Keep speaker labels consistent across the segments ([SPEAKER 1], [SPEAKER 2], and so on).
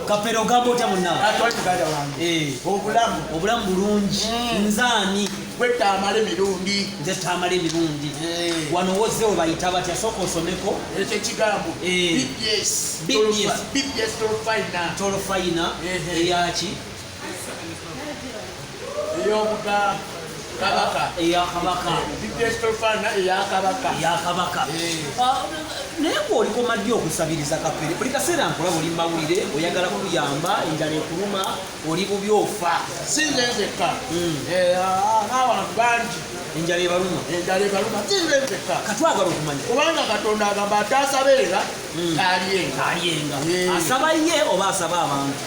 [SPEAKER 1] Kapere ogamba otya munna?
[SPEAKER 2] Atwali muganda wange. Obulamu
[SPEAKER 1] bulungi. Nzaani.
[SPEAKER 2] Gwe Tamale mirundi.
[SPEAKER 1] Nze Tamale mirundi. Wano wozze obayita batya sooka osomeko.
[SPEAKER 2] Ekyo kigambo. BBS Tolofayina.
[SPEAKER 1] Eyaki?
[SPEAKER 2] Eyobuga Kabaka.
[SPEAKER 1] Eyakabaka.
[SPEAKER 2] BBS Tolofayina eyakabaka.
[SPEAKER 1] Naye ng'oliko maddi okusabiriza Kapere. Buli kaseera nkulaba oli mawulire oyagala kuyamba enjala ekuluma oli bubi ofa.
[SPEAKER 2] Si nze nzekka. N'abantu bangi.
[SPEAKER 1] Enjala ebaluma.
[SPEAKER 2] Si nze nzekka.
[SPEAKER 1] Katwagala okumanya.
[SPEAKER 2] Kubanga Katonda agamba atasabeera alyenga.
[SPEAKER 1] Asaba ye oba asaba abantu?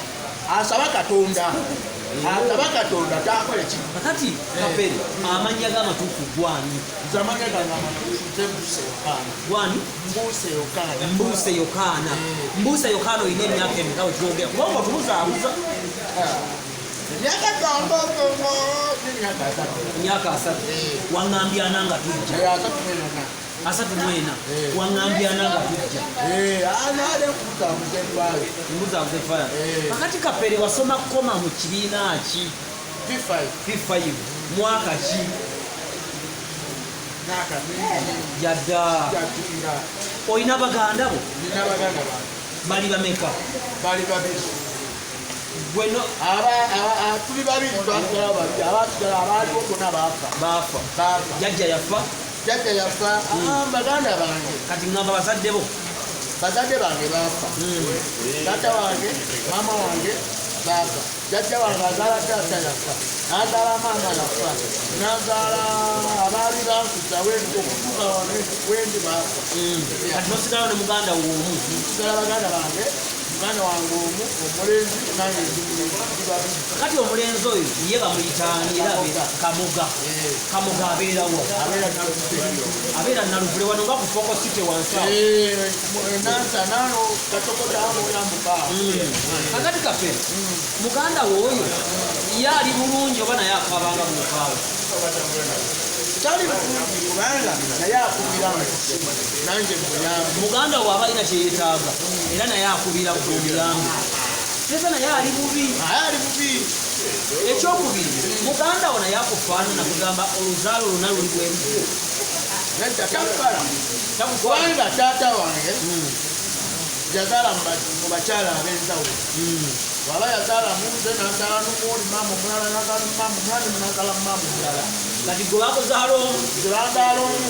[SPEAKER 2] Asaba Katonda. Asaba Katonda takola ki.
[SPEAKER 1] Kakati Kapere amannya g'amatuufu gwani?
[SPEAKER 2] Zamanya gange amatuufu Mbuuse Yokaana.
[SPEAKER 1] Gwani? Mbuuse Yokaana. Mbuuse Yokaana olina emyaka emeka wekyogera kubanga otubuzaabuza. Emyaka 3. Waŋŋambye ana nga tujja. 34. Waŋŋambye ana nga tujja. Embuzaabuze faya. Kakati Kapere wasoma koma mu kibiina ki? P5. Mwaka ki? Jadda. Oyina baganda bo? Bali bameka? Gweno
[SPEAKER 2] tuli babiri twagala babiri abasigala abaaliwo bonna baafa.
[SPEAKER 1] Jajja yafa?
[SPEAKER 2] Jajja yafa. Baganda bange
[SPEAKER 1] kati ngamba bazadde bo?
[SPEAKER 2] Bazadde bange baafa. Taata wange maama wange baafa. Jajja wange azaala taata yafa. N'azaala maama yafa. N'azaala abaali bankuza okutuuka wendi baafa.
[SPEAKER 1] Kati nosigala ne muganda wo omu?
[SPEAKER 2] Nsigala baganda bange. Mwana wange omu omulenzi nange babiri.
[SPEAKER 1] Kati omulenzi oyo ye bamuyitaani era abeera Kamoga abeerawo? Abeera Naluvule wano nga ku Foko City wansi awo.
[SPEAKER 2] Nansa nano katokota awo yambuka.
[SPEAKER 1] Kakati Kapere muganda wo oyo ye ali bulungi oba naye akabanga mu mukaawe?
[SPEAKER 2] Tali bulungi kubanga naye akubira nange muyambi.
[SPEAKER 1] Muganda wo aba alina kye yeetaaga era naye akubira ku muyambi. Neza naye ali bubi. Ekyokubiri muganda wo naye akufaanana kugamba oluzaalo luna luli bweru.
[SPEAKER 2] Nedda takufala. Kubanga taata wange yazaala mu bakyala ab'enjawulo. Waba yazaala munze n'azaala n'omuwoli maama omulala n'azaala maama omulala n'azaala maama omulala.
[SPEAKER 1] Kati gwe bakuzaala omu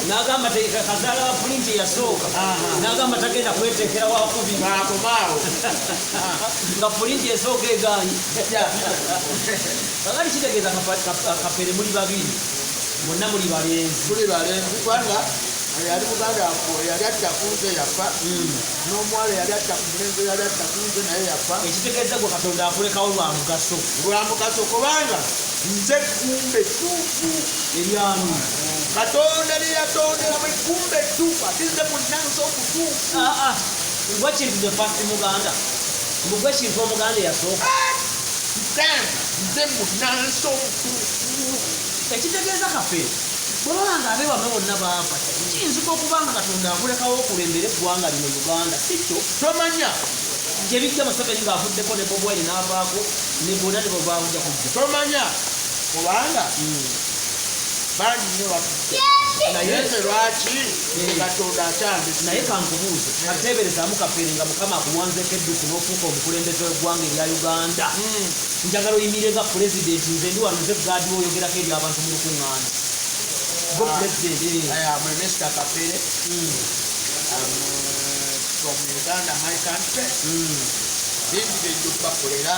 [SPEAKER 1] n'agamba kazaala wa pulinti eyasooka n'agamba tagenda kweteekera wakubi
[SPEAKER 2] akomaawo
[SPEAKER 1] nga pulinti esooka egaanyi. Kakati kitegeeza Kapere muli babiri bonna muli balenzi.
[SPEAKER 2] Kubanga yali muganda yali atta ku nze yafa, n'omuwala yali atta ku mulenzi yali atta ku nze naye yafa.
[SPEAKER 1] Ekitegeeza gwe Katonda akulekawo lwa mugaso.
[SPEAKER 2] Kubanga nze kumbe ttuufu
[SPEAKER 1] eryanu.
[SPEAKER 2] Katonda liyatonderamu kumbe ttuufu ate nze munnansi okutuufu.
[SPEAKER 1] Gwe kintu gye fasti muganda gwe kintu omuganda eyasooka.
[SPEAKER 2] Nze munnansi okutuufu.
[SPEAKER 1] Ekitegeeza Kapere bw'olanga abe bamwe bonna baafa kiyinzika okubanga Katonda akulekawo okulembera eggwanga lino Uganda sikyo?
[SPEAKER 2] Tomanya
[SPEAKER 1] gye bijja Museveni ng'avuddeko ne Bobi Wine n'avaako ne bonna ne bwebawujja kujja.
[SPEAKER 2] Tomanya kubanga bangi nnyo bafudde naye nze lwaki Katonda akyambise.
[SPEAKER 1] Naye kankubuuze kateeberezaamu Kapere nga Mukama akuwanzeeko edduuku n'ofuuka omukulembeze w'eggwanga erya Uganda. Njagala oyimirire nga pulezidenti nze ndi wano nze gaadi woyogerako eri abantu mu lukuŋŋaana. Go president.
[SPEAKER 2] Mr. Kapere from Uganda, my country. Bingi byenjo bakolera.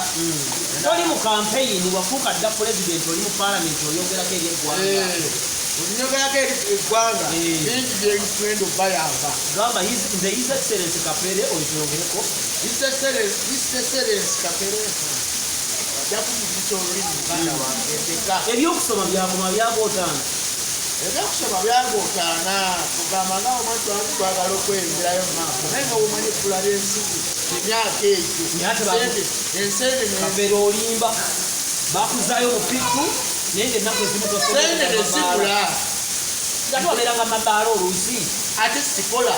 [SPEAKER 1] Oli mu campaign wafuuka dda president oli mu parliament oyogerako eri eggwanga.
[SPEAKER 2] Onyogerako eri eggwanga bingi byentwendo bayamba.
[SPEAKER 1] Gamba nze His Excellency Kapere oyitoyogereko.
[SPEAKER 2] His Excellency Kapere yakunyigisa olulimi muganda wange ndeka.
[SPEAKER 1] Ebyokusoma byakoma byagootaana.
[SPEAKER 2] Ebyokusoma byagootaana kugamba nga omuntu wange twagala okweyongerayo maaso naye nga womanipula byensigo emyaka egyo enseenene
[SPEAKER 1] Kapere olimba bakuzaayo omupiku naye ngaennaku ezimu
[SPEAKER 2] sendene zibula
[SPEAKER 1] nga twabeeranga mabaala oluusi
[SPEAKER 2] ate sikola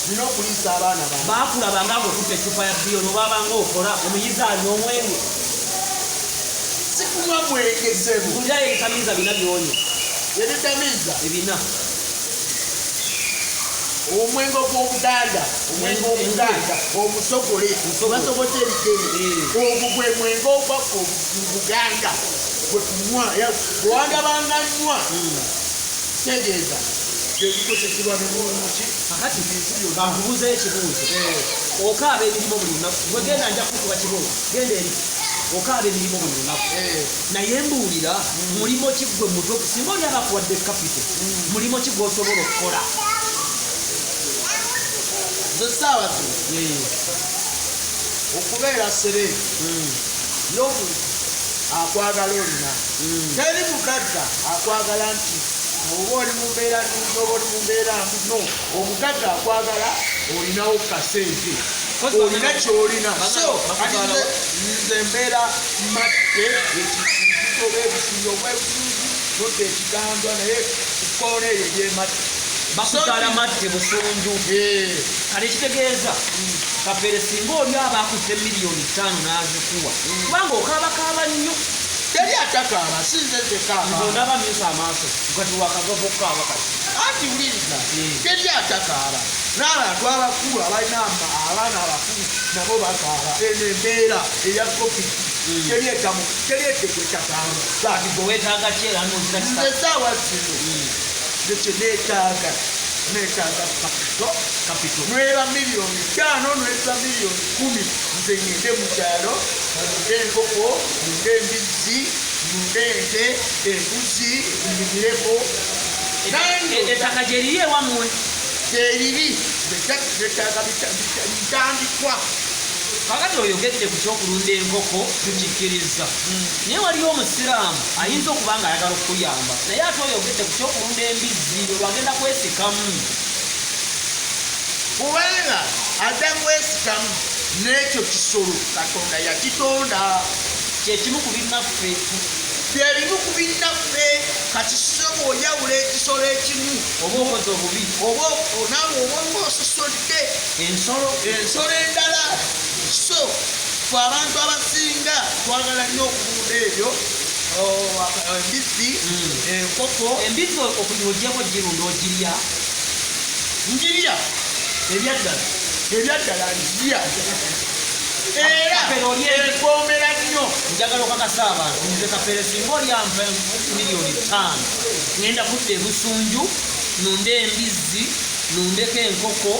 [SPEAKER 2] nina okuliisa abaana bange
[SPEAKER 1] baakulabanga ng'okutte eccupa ya bbiyo n'obaabanga okola omuyizi alina omwenge
[SPEAKER 2] sikunywa mwengezemu
[SPEAKER 1] kulirayo ebitamiiza bina byonywa
[SPEAKER 2] ebitamiiza
[SPEAKER 1] ebina
[SPEAKER 2] omwenge ogw'obuganda omwenge oguganda omusogole basogote ebigere ogwo gwe mwenge ogwa obuganda gwe tunywa bwewandabanga nywa tegeeza gyebikosekebwa nemuki
[SPEAKER 1] kakati kankubuuzeyo ekibuuzo okaaba emirimu buli lunaku wegenda nja kukuba kibuuzo genda eri okaaba emirimu buli lunaku naye mbuulira mulimo ki gwe muto singa oli abakuwadde kapito mulimo ki gwosobola okukola
[SPEAKER 2] ze saawa zino okubeera seree yobu akwagala olina teri mugagga akwagala nti oba oli mumbeera nungi oba oli mumbeera mbi no omugagga akwagala olinawo kasente olina kyolina so nze mbeera matte ekitoba ebisinyo obwebulungi nodde ekigandwa naye kukoona eyo ebyematte
[SPEAKER 1] bakutwala matte busunju kale kitegeeza kapere singa oli aba akutte miliyoni 5 n'azikuwa kubanga okaabakaaba nnyo
[SPEAKER 2] teri atakaaba sinze zekaaba
[SPEAKER 1] ondaba myusa amaaso kati wakagava okukaaba kati
[SPEAKER 2] anti wuliriza teri atakaaba n'abantu abakulu abalina abaana abakulu nabo bakaaba eno embeera eya covid teri etekwetakaaba
[SPEAKER 1] kati gwe weetaaga ki era nozira
[SPEAKER 2] nze saawa zino nekyo neetaaga kapito nweba miliyoni 5 nweba miliyoni 10 nze ngende mu kyalo nunde enkoko nunde embizzi nunde ente embuzi nlimireko
[SPEAKER 1] ettaka gye liri ewammwe
[SPEAKER 2] teriri netaaga bitandikwa
[SPEAKER 1] kakati oyogedde ku kyokulunda enkoko tukikkiriza naye waliyo omusiraamu ayinza okuba nga ayagala okukuyamba naye ate oyogedde ku kyokulunda embizzi olwagenda kwesikamu
[SPEAKER 2] kubanga ajja kwesikamu n'ekyo kisolo katonda yakitonda
[SPEAKER 1] kyekimu ku binnaffe
[SPEAKER 2] byebimu ku binnaffe kati soba oyawula ekisolo ekimu
[SPEAKER 1] oba okoze obubi
[SPEAKER 2] nawe obanga ososodde
[SPEAKER 1] ensolo
[SPEAKER 2] endala so fe abantu abasinga twagala nnyo okulunda ebyo embizzi enkoko
[SPEAKER 1] embizzi ogyeko girunda ogirya
[SPEAKER 2] njirya ebyaddala njirya era ekomera nnyo
[SPEAKER 1] njagala okakasa abantu nze kapere singa olyampa miliyoni 5 ngenda kudda ebusunju nunde embizzi nundeko enkoko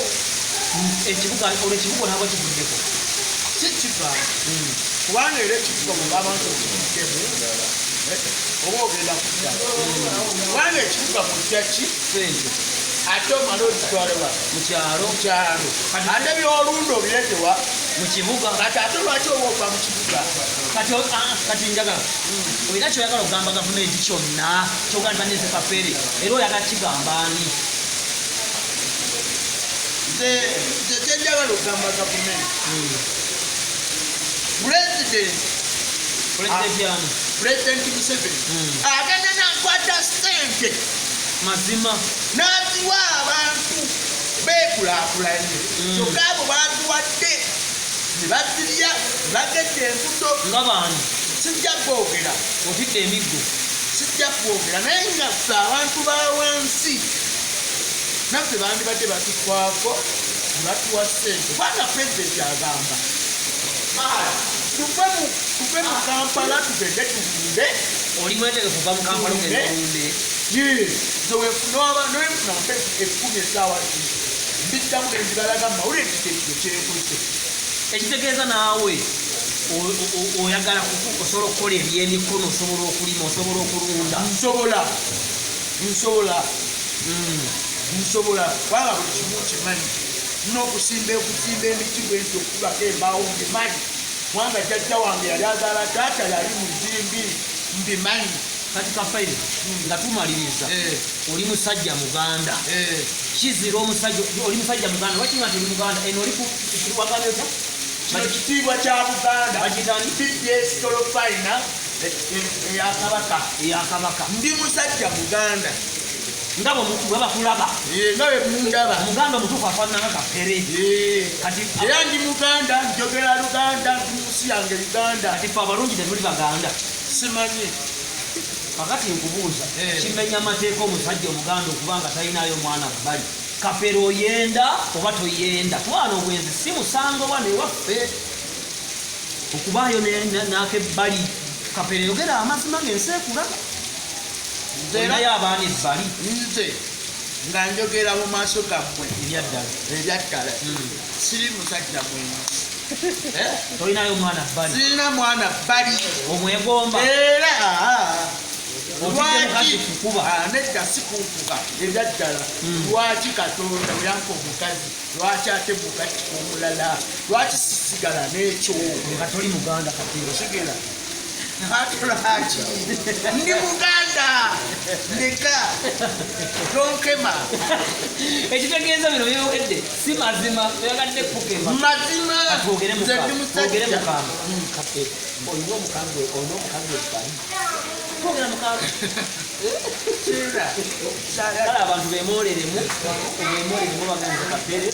[SPEAKER 1] ekibuga olwekibuga nabwe kivuddeko
[SPEAKER 2] kikiva kubanga era ekibuga mubabantu okivuddemu oba ogenda kudda kubanga ekibuga mutyaki
[SPEAKER 1] sente
[SPEAKER 2] ate omala okitwalewa
[SPEAKER 1] mukyalo
[SPEAKER 2] ate byolunda obiretewa
[SPEAKER 1] mukibuga
[SPEAKER 2] kati ate lwaki oba ova mu kibuga
[SPEAKER 1] kati njagala olina kyoyagala okugamba gavumenti kyonna kyogamba neze kapere era oyagala kigambaani
[SPEAKER 2] nze kyenjagala okugamba gavumenti pulezidenti Museveni agenda nakwata sente
[SPEAKER 1] mazima
[SPEAKER 2] n'aziwa abantu beekulaakulanye kyokka abo baziwadde ne bazirya bagedde embuto
[SPEAKER 1] nga baani
[SPEAKER 2] sijja kwogera
[SPEAKER 1] otidde emiggo
[SPEAKER 2] sijja kwogera naye nga ffe abantu ba wansi naffe bandibadde batukwako ne batuwa sente kubanga pulezidenti agamba tuve mu Kampala tugende tugende
[SPEAKER 1] oli mwetegefu kuva mu Kampala ogenda olunde
[SPEAKER 2] nowefuna mpezi 10 essaawa zino mbiddamu nenzibalaga mawulire ekiteekiro kyenkuze
[SPEAKER 1] ekitegeeza naawe oyagala osobola okukola ebyemikono osobola okulima osobola okulunda
[SPEAKER 2] nsobola kubanga buli kimu kimanyi n'okusimba emiti bwenti okubako embaawo mbimanyi kubanga jjajja wange yali azaala taata yali mu zimbiri mbimanyi
[SPEAKER 1] kati kafaire nga tumaliriza oli musajja muganda kizira omusajja oli musajja muganda wakinga nti oli muganda eno oli kuwagana ota
[SPEAKER 2] kino kitiibwa kya Buganda
[SPEAKER 1] bakitani
[SPEAKER 2] tolofina eyakabaka
[SPEAKER 1] eyakabaka
[SPEAKER 2] ndi musajja muganda
[SPEAKER 1] nga bwe bakulaba
[SPEAKER 2] nga bwe mundaba
[SPEAKER 1] omuganda omutuufu afaanana kapere kati
[SPEAKER 2] era ndi muganda njogera luganda ndi munsi yange luganda
[SPEAKER 1] kati fe abalungi tetuli baganda
[SPEAKER 2] simanyi
[SPEAKER 1] kakati nkubuuza kimenya amateeka omusajja omuganda okuba nga talinayo mwana bbali kapere oyenda oba toyenda twana obwenzi si musango bwana ewaffe okubaayo nakebbali kapere yogera amazima gensi ekulaba naye abaana ebbali
[SPEAKER 2] nze nga njogera mu maaso gammwe
[SPEAKER 1] ebyaddala
[SPEAKER 2] siri musajja mwenzi
[SPEAKER 1] tolinayo mwana bbali
[SPEAKER 2] sirina mwana bbali
[SPEAKER 1] omwegomba
[SPEAKER 2] era
[SPEAKER 1] lwaki
[SPEAKER 2] nedda sikunkuba ebyaddala lwaki katonda oyampa omukazi lwaki ate mugati omulala lwaki sisigala n'ekyo
[SPEAKER 1] nga toli muganda kapere
[SPEAKER 2] sigera atulaki ndi muganda ndeka tonkema
[SPEAKER 1] ekitegeeza bino byogedde si mazima oyagadde kukema
[SPEAKER 2] mazima
[SPEAKER 1] twogere
[SPEAKER 2] musajja
[SPEAKER 1] mukambwe kapere olina omukambwe ebali twogera mukambwe kale abantu bemwoleremu baganza kapere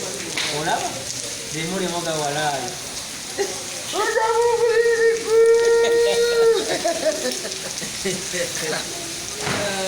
[SPEAKER 1] olaba bemwoleremu gawalaayo
[SPEAKER 2] Oja